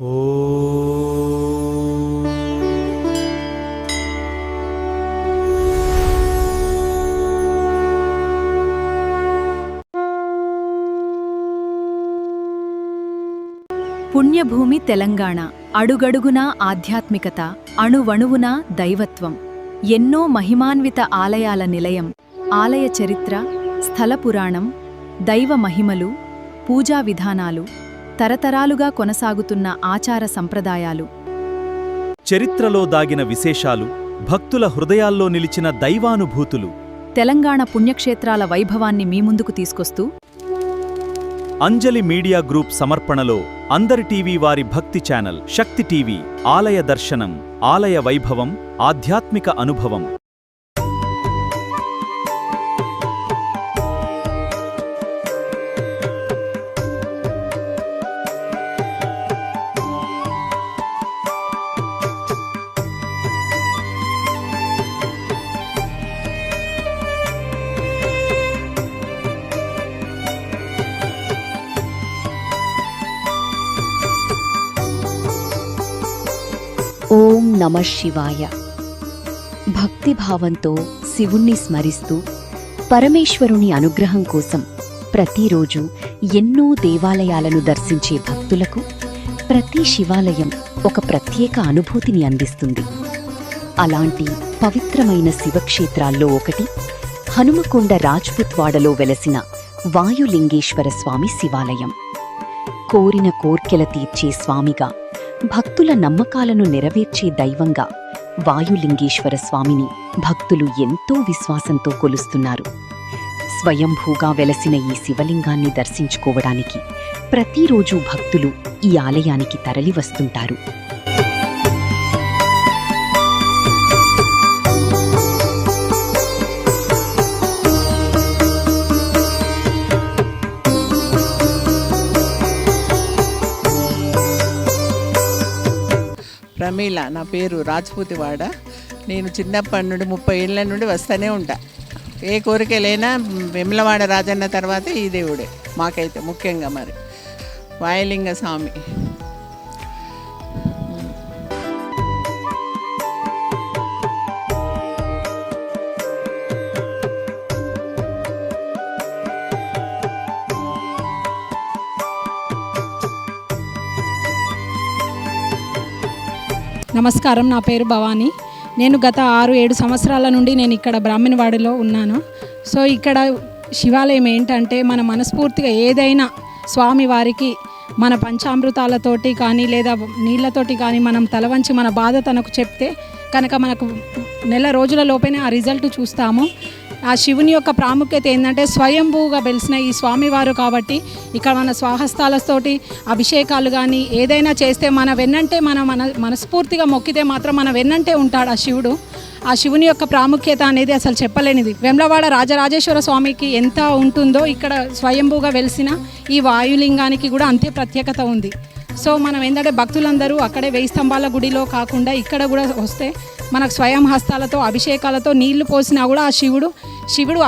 పుణ్యభూమి తెలంగాణ. అడుగడుగునా ఆధ్యాత్మికత, అణువణువునా దైవత్వం. ఎన్నో మహిమాన్విత ఆలయాల నిలయం. ఆలయ చరిత్ర, స్థల పురాణం, దైవ మహిమలు, పూజా విధానాలు, తరతరాలుగా కొనసాగుతున్న ఆచార సంప్రదాయాలు. చరిత్రలో దాగిన విశేషాలు, భక్తుల హృదయాల్లో నిలిచిన దైవానుభూతులు. తెలంగాణ పుణ్యక్షేత్రాల వైభవాన్ని మీ ముందుకు తీసుకొస్తూ అంజలి మీడియా గ్రూప్ సమర్పణలో అందరి టీవీ వారి భక్తి ఛానల్ శక్తి టీవీ. ఆలయ దర్శనం, ఆలయ వైభవం, ఆధ్యాత్మిక అనుభవం. ఓం నమః శివాయ. భక్తిభావంతో శివుణ్ణి స్మరిస్తూ పరమేశ్వరుని అనుగ్రహం కోసం ప్రతిరోజు ఎన్నో దేవాలయాలను దర్శించే భక్తులకు ప్రతి శివాలయం ఒక ప్రత్యేక అనుభూతిని అందిస్తుంది. అలాంటి పవిత్రమైన శివక్షేత్రాల్లో ఒకటి హనుమకొండ రాజ్పుత్వాడలో వెలసిన వాయులింగేశ్వర స్వామి శివాలయం. కోరిన కోర్కెల తీర్చే స్వామిగా, భక్తుల నమ్మకాలను నెరవేర్చే దైవంగా వాయులింగేశ్వర స్వామిని భక్తులు ఎంతో విశ్వాసంతో కొలుస్తున్నారు. స్వయంభూగా వెలసిన ఈ శివలింగాన్ని దర్శించుకోవడానికి ప్రతిరోజు భక్తులు ఈ ఆలయానికి తరలివస్తుంటారు. ప్రమీల నా పేరు, రాజ్పుతివాడ. నేను చిన్నప్పటి నుండి 30 ఏళ్ళ నుండి వస్తూనే ఉంటా. ఏ కోరికలైనా వెమ్లవాడ రాజన్న తర్వాత ఈ దేవుడే మాకైతే ముఖ్యంగా. మరి వాయులింగ స్వామి నమస్కారం. నా పేరు భవానీ. నేను గత 6-7 సంవత్సరాల నుండి నేను ఇక్కడ బ్రాహ్మణవాడలో ఉన్నాను. సో ఇక్కడ శివాలయం ఏంటంటే, మన మనస్ఫూర్తిగా ఏదైనా స్వామి వారికి మన పంచామృతాలతోటి కానీ లేదా నీళ్ళతోటి కానీ మనం తలవంచి మన బాధ తనకు చెప్తే కనుక మనకు నెల రోజుల లోపేనే ఆ రిజల్ట్ చూస్తాము. ఆ శివుని యొక్క ప్రాముఖ్యత ఏంటంటే, స్వయంభూగా వెలిసిన ఈ స్వామివారు కాబట్టి ఇక్కడ మన స్వహస్తాలతోటి అభిషేకాలు కానీ ఏదైనా చేస్తే మన వెన్నంటే మనస్ఫూర్తిగా మొక్కితే మాత్రం మన వెన్నంటే ఉంటాడు ఆ శివుడు. ఆ శివుని యొక్క ప్రాముఖ్యత అనేది అసలు చెప్పలేనిది. వెమ్లవాడ రాజరాజేశ్వర స్వామికి ఎంత ఉంటుందో ఇక్కడ స్వయంభూగా వెలిసిన ఈ వాయులింగానికి కూడా అంతే ప్రత్యేకత ఉంది. సో మనం ఏంటంటే భక్తులందరూ అక్కడే 1000 స్తంభాల గుడిలో కాకుండా ఇక్కడ కూడా వస్తే మనకు స్వయం హస్తాలతో అభిషేకాలతో నీళ్లు పోసినా కూడా ఆ శివుడు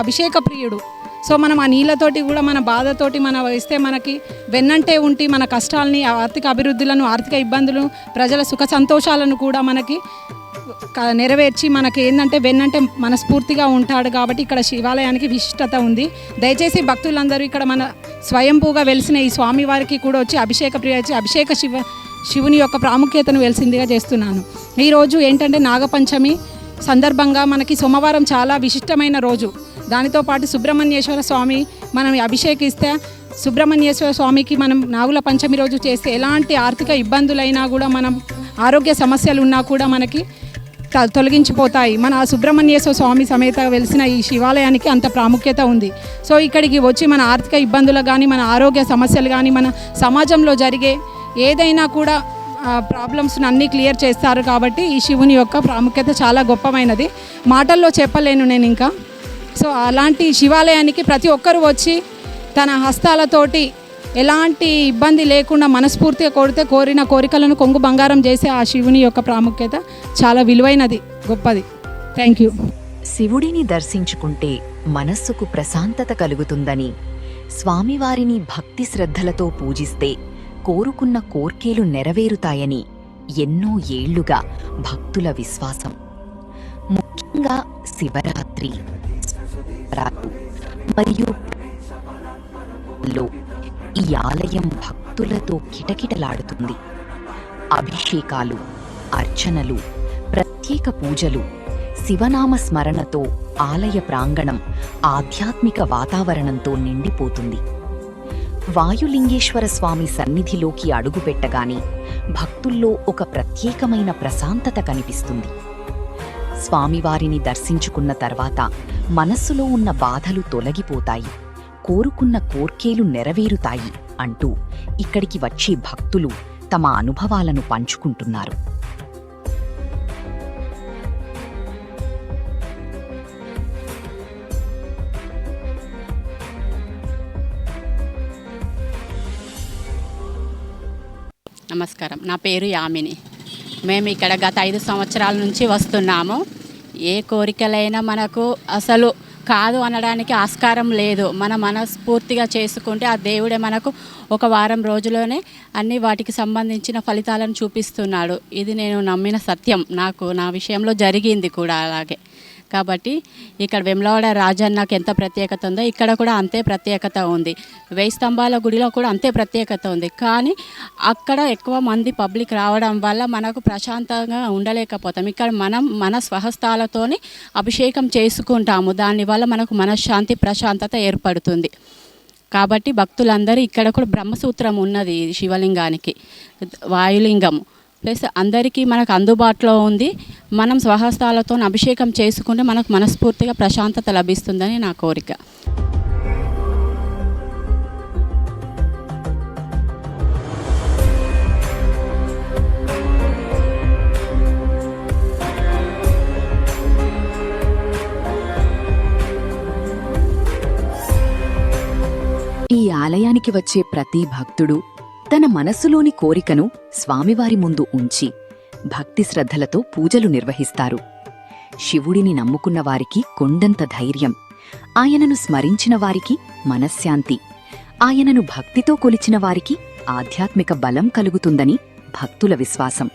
అభిషేక ప్రియుడు. సో మనం ఆ నీళ్ళతోటి కూడా మన బాధతోటి మనం వేస్తే మనకి వెన్నంటే ఉండి మన కష్టాలని, ఆర్థిక అభివృద్ధులను, ఆర్థిక ఇబ్బందులు, ప్రజల సుఖ సంతోషాలను కూడా మనకి నెరవేర్చి మనకి ఏంటంటే వెన్నంటే మనస్ఫూర్తిగా ఉంటాడు. కాబట్టి ఇక్కడ శివాలయానికి విశిష్టత ఉంది. దయచేసి భక్తులందరూ ఇక్కడ మన స్వయంభూగా వెలిసిన ఈ స్వామివారికి కూడా వచ్చి అభిషేక ప్రియ శివుని యొక్క ప్రాముఖ్యతను వెలిసిందిగా చేస్తున్నాను. ఈరోజు ఏంటంటే నాగపంచమి సందర్భంగా మనకి సోమవారం చాలా విశిష్టమైన రోజు. దానితో పాటు సుబ్రహ్మణ్యేశ్వర స్వామి మనం అభిషేకిస్తే సుబ్రహ్మణ్యేశ్వర స్వామికి మనం నాగుల పంచమి రోజు చేస్తే ఎలాంటి ఆర్థిక ఇబ్బందులైనా కూడా, మనం ఆరోగ్య సమస్యలు ఉన్నా కూడా మనకి తొలగించిపోతాయి. మన సుబ్రహ్మణ్యేశ్వర స్వామి సమేత వెలిసిన ఈ శివాలయానికి అంత ప్రాముఖ్యత ఉంది. సో ఇక్కడికి వచ్చి మన ఆర్థిక ఇబ్బందులు కానీ, మన ఆరోగ్య సమస్యలు కానీ, మన సమాజంలో జరిగే ఏదైనా కూడా ప్రాబ్లమ్స్ అన్నీ క్లియర్ చేస్తారు. కాబట్టి ఈ శివుని యొక్క ప్రాముఖ్యత చాలా గొప్పమైనది, మాటల్లో చెప్పలేను నేను ఇంకా. సో అలాంటి శివాలయానికి ప్రతి ఒక్కరూ వచ్చి తన హస్తాలతోటి ఎలాంటి ఇబ్బంది లేకుండా మనస్ఫూర్తిగా కోరిన కోరికలను కొంగు బంగారం చేసే ఆ శివుని యొక్క ప్రాముఖ్యత చాలా విలువైనది, గొప్పది. Thank you. శివుడిని దర్శించుకుంటే మనస్సుకు ప్రశాంతత కలుగుతుందని, స్వామివారిని భక్తి శ్రద్ధలతో పూజిస్తే కోరుకున్న కోర్కేలు నెరవేరుతాయని ఎన్నో ఏళ్లుగా భక్తుల విశ్వాసం. ముఖ్యంగా శివరాత్రి, మరియు ఈ ఆలయం భక్తులతో కిటకిటలాడుతుంది. అభిషేకాలు, అర్చనలు, ప్రత్యేక పూజలు, శివనామ స్మరణతో ఆలయ ప్రాంగణం ఆధ్యాత్మిక వాతావరణంతో నిండిపోతుంది. వాయులింగేశ్వర స్వామి సన్నిధిలోకి అడుగుపెట్టగానే భక్తుల్లో ఒక ప్రత్యేకమైన ప్రశాంతత కనిపిస్తుంది. స్వామివారిని దర్శించుకున్న తర్వాత మనస్సులో ఉన్న బాధలు తొలగిపోతాయి, కోరుకున్న కోర్కేలు నెరవేరుతాయి అంటూ ఇక్కడికి వచ్చే భక్తులు తమ అనుభవాలను పంచుకుంటున్నారు. నమస్కారం, నా పేరు యామిని. మేము ఇక్కడ గత 5 సంవత్సరాల నుంచి వస్తున్నాము. ఏ కోరికలైనా మనకు అసలు కాదు అనడానికి ఆస్కారం లేదు. మన మనస్ఫూర్తిగా చేసుకుంటే ఆ దేవుడే మనకు ఒక వారం రోజుల్లోనే అన్ని వాటికి సంబంధించిన ఫలితాలను చూపిస్తున్నాడు. ఇది నేను నమ్మిన సత్యం. నా విషయంలో జరిగింది కూడా అలాగే. కాబట్టి ఇక్కడ వేములవాడ రాజన్నకు ఎంత ప్రత్యేకత ఉందో ఇక్కడ కూడా అంతే ప్రత్యేకత ఉంది. 1000 స్తంభాల గుడిలో కూడా అంతే ప్రత్యేకత ఉంది. కానీ అక్కడ ఎక్కువ మంది పబ్లిక్ రావడం వల్ల మనకు ప్రశాంతంగా ఉండలేకపోతాం. ఇక్కడ మనం మన స్వహస్తాలతోని అభిషేకం చేసుకుంటాము. దానివల్ల మనకు మనశ్శాంతి, ప్రశాంతత ఏర్పడుతుంది. కాబట్టి భక్తులందరూ ఇక్కడ కూడా బ్రహ్మసూత్రం ఉన్నది శివలింగానికి, వాయులింగం ప్లస్ అందరికీ మనకు అందుబాటులో ఉంది. మనం స్వహస్తాలతో అభిషేకం చేసుకుంటే మనకు మనస్ఫూర్తిగా ప్రశాంతత లభిస్తుందని నా కోరిక. ఈ ఆలయానికి వచ్చే ప్రతి భక్తుడు తన మనస్సులోని కోరికను స్వామివారి ముందు ఉంచి భక్తి శ్రద్ధలతో పూజలు నిర్వహిస్తారు. శివుడిని నమ్ముకున్న వారికి కొండంత ధైర్యం, ఆయనను స్మరించిన వారికి మనశ్శాంతి, ఆయనను భక్తితో కొలిచిన వారికి ఆధ్యాత్మిక బలం కలుగుతుందని భక్తుల విశ్వాసం.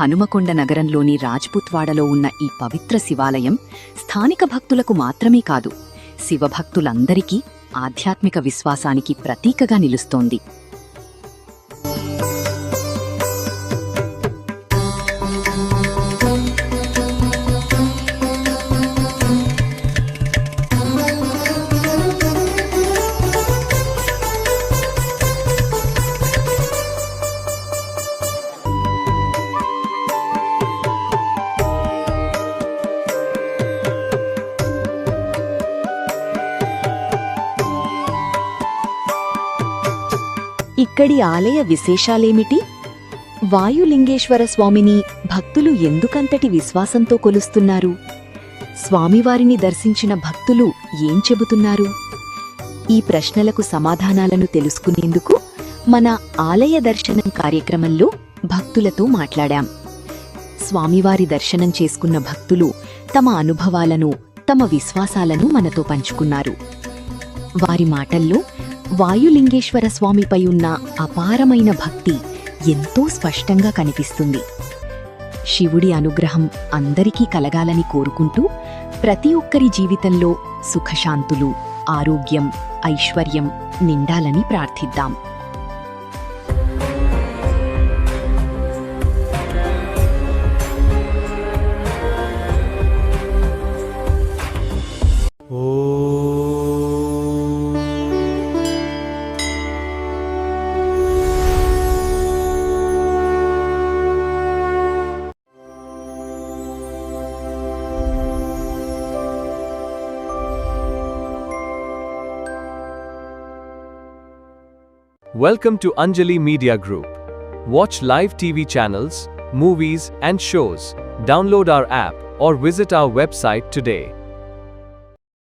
హనుమకొండ నగరంలోని రాజ్పుత్వాడలో ఉన్న ఈ పవిత్ర శివాలయం స్థానిక భక్తులకు మాత్రమే కాదు, శివభక్తులందరికీ ఆధ్యాత్మిక విశ్వాసానికి ప్రతీకగా నిలుస్తోంది. ఇక్కడి ఆలయ విశేషాలేమిటి? వాయులింగేశ్వర స్వామిని భక్తులు ఎందుకంతటి విశ్వాసంతో కొలుస్తున్నారు? స్వామివారిని దర్శించిన భక్తులు ఏం చెబుతున్నారు? ఈ ప్రశ్నలకు సమాధానాలను తెలుసుకునేందుకు మన ఆలయ దర్శనం కార్యక్రమంలో భక్తులతో మాట్లాడాం. స్వామివారి దర్శనం చేసుకున్న భక్తులు తమ అనుభవాలను, తమ విశ్వాసాలను మనతో పంచుకున్నారు. వారి మాటల్లో వాయులింగేశ్వర స్వామిపై ఉన్న అపారమైన భక్తి ఎంతో స్పష్టంగా కనిపిస్తుంది. శివుడి అనుగ్రహం అందరికీ కలగాలని కోరుకుంటూ ప్రతి ఒక్కరి జీవితంలో సుఖశాంతులు, ఆరోగ్యం, ఐశ్వర్యం నిండాలని ప్రార్థిద్దాం. Welcome to Anjali Media Group. Watch live TV channels, movies, and shows. Download our app or visit our website today.